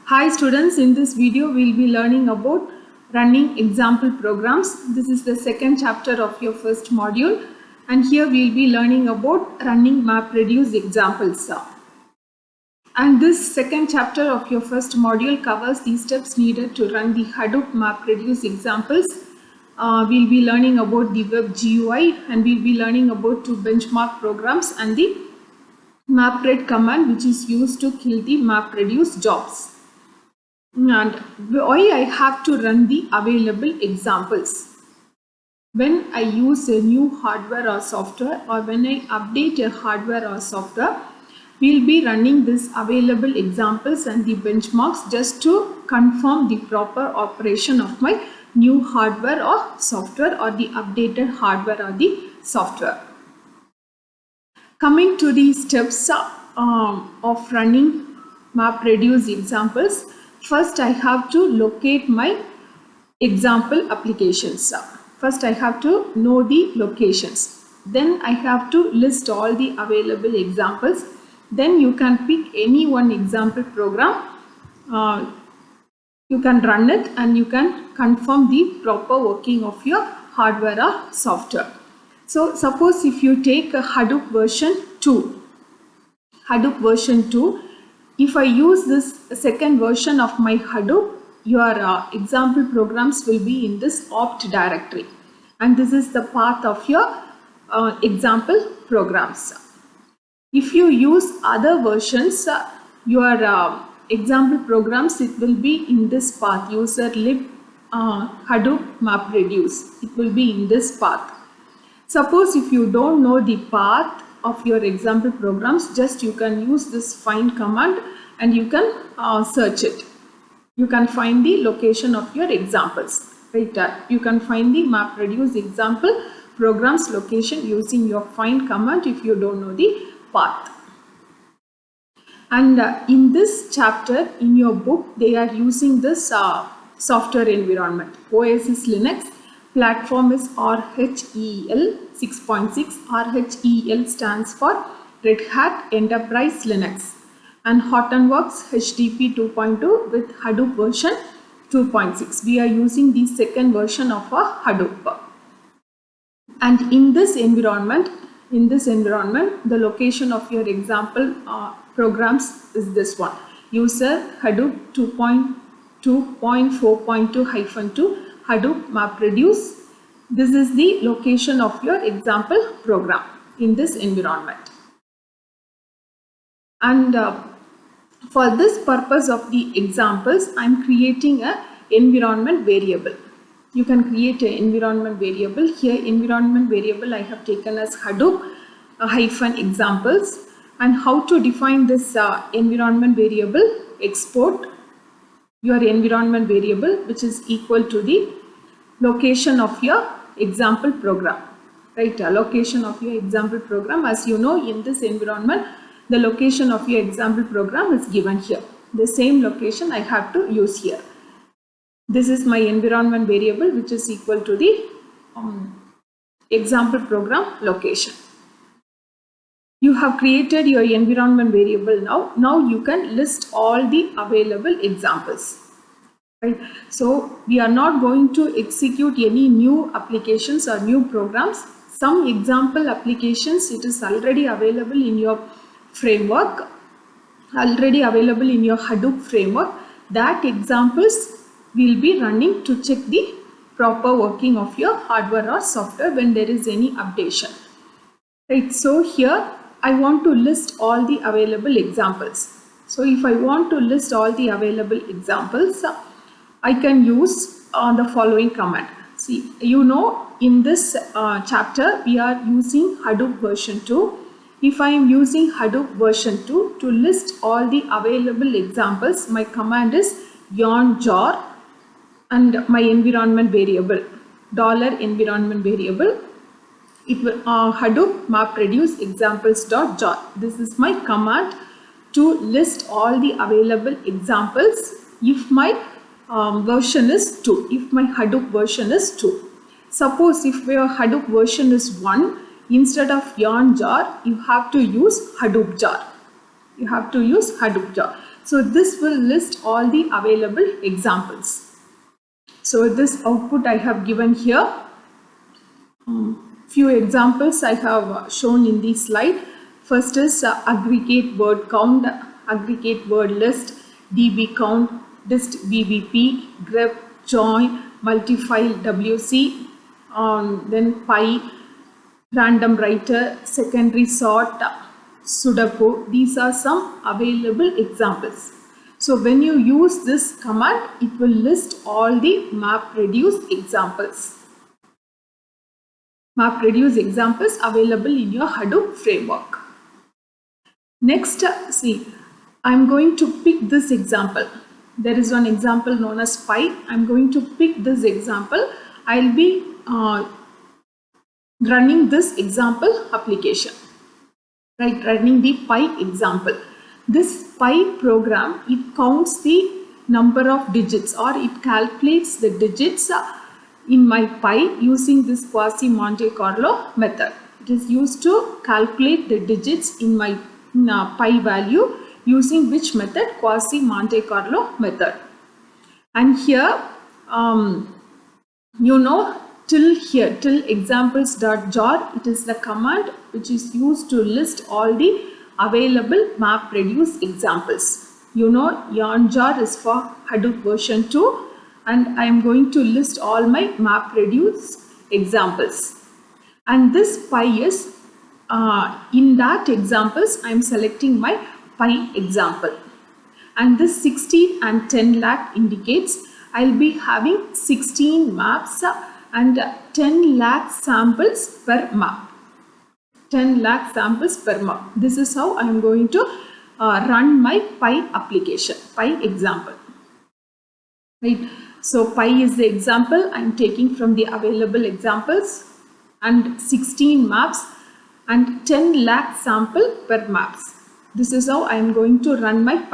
Hi students, in this video we will be learning about running example programs. This is the second chapter of your first module, and here we will be learning about running MapReduce examples. And this second chapter of your first module covers the steps needed to run the Hadoop MapReduce examples. We'll be learning about the web GUI, and we'll be learning about two benchmark programs and the MapRed command, which is used to kill the MapReduce jobs. And why I have to run the available examples. When I use a new hardware or software, or when I update a hardware or software, we'll be running this available examples and the benchmarks just to confirm the proper operation of my new hardware or software, or the updated hardware or the software. Coming to the steps of running MapReduce examples, first I have to locate my example applications. First I have to know the locations. Then I have to list all the available examples. Then you can pick any one example program. You can run it and you can confirm the proper working of your hardware or software. So suppose if you take a Hadoop version 2. Hadoop version 2. If I use this second version of my Hadoop, your example programs will be in this opt directory, and this is the path of your example programs. If you use other versions, your example programs, it will be in this path, user lib Hadoop MapReduce. It will be in this path. Suppose if you don't know the path of your example programs, just you can use this find command and you can search it. You can find the location of your examples. Right? You can find the MapReduce example programs location using your find command if you don't know the path. And in this chapter in your book, they are using this software environment. OS is Linux. Platform is RHEL 6.6. RHEL stands for Red Hat Enterprise Linux. And Hortonworks HTTP 2.2 with Hadoop version 2.6. We are using the second version of a Hadoop. And in this environment, the location of your example programs is this one. User Hadoop 2.4.2-2 Hadoop MapReduce. This is the location of your example program in this environment. And for this purpose of the examples, I am creating an environment variable. You can create an environment variable. Here environment variable I have taken as Hadoop -examples. And how to define this environment variable? Export your environment variable, which is equal to the location of your example program. Right? Location of your example program. As you know, in this environment, the location of your example program is given here. The same location I have to use here. This is my environment variable, which is equal to the example program location. You have created your environment variable now. Now you can list all the available examples. Right? So we are not going to execute any new applications or new programs. Some example applications, it is already available in your framework, already available in your Hadoop framework. That examples will be running to check the proper working of your hardware or software when there is any updation. Right? So here I want to list all the available examples. So if I want to list all the available examples, I can use the following command. See, you know, in this chapter we are using Hadoop version 2. If I am using Hadoop version 2 to list all the available examples, my command is yarn jar and my environment variable, $environment variable. It will Hadoop MapReduce examples.jar. This is my command to list all the available examples if my version is 2, if my Hadoop version is 2. Suppose if your Hadoop version is 1, instead of yarn jar, you have to use Hadoop jar. You have to use Hadoop jar. So this will list all the available examples. So this output I have given here. Few examples I have shown in this slide. First is aggregate word count, aggregate word list, db count, dist bbp, grep, join, multifile wc, then pi, random writer, secondary sort, sudoku. These are some available examples. So when you use this command, it will list all the MapReduce examples. MapReduce examples available in your Hadoop framework. Next, see, I'm going to pick this example. There is one example known as pi. I'm going to pick this example. I'll be running this example application, right? Running the pi example. This pi program, it counts the number of digits, or it calculates the digits in my pi using this quasi Monte Carlo method. It is used to calculate the digits in my pi value using which method? Quasi Monte Carlo method. And here, till here, till examples.jar, it is the command which is used to list all the available MapReduce examples. Yarn jar is for Hadoop version 2, and I am going to list all my MapReduce examples. And this pi is, in that examples, I am selecting my pi example. And this 16 and 10 lakh indicates I'll be having 16 maps and 10 lakh samples per map. 10 lakh samples per map. This is how I am going to run my pi application, pi example. Right. So pi is the example I am taking from the available examples, and 16 maps and 10 lakh sample per maps. This is how I am going to run my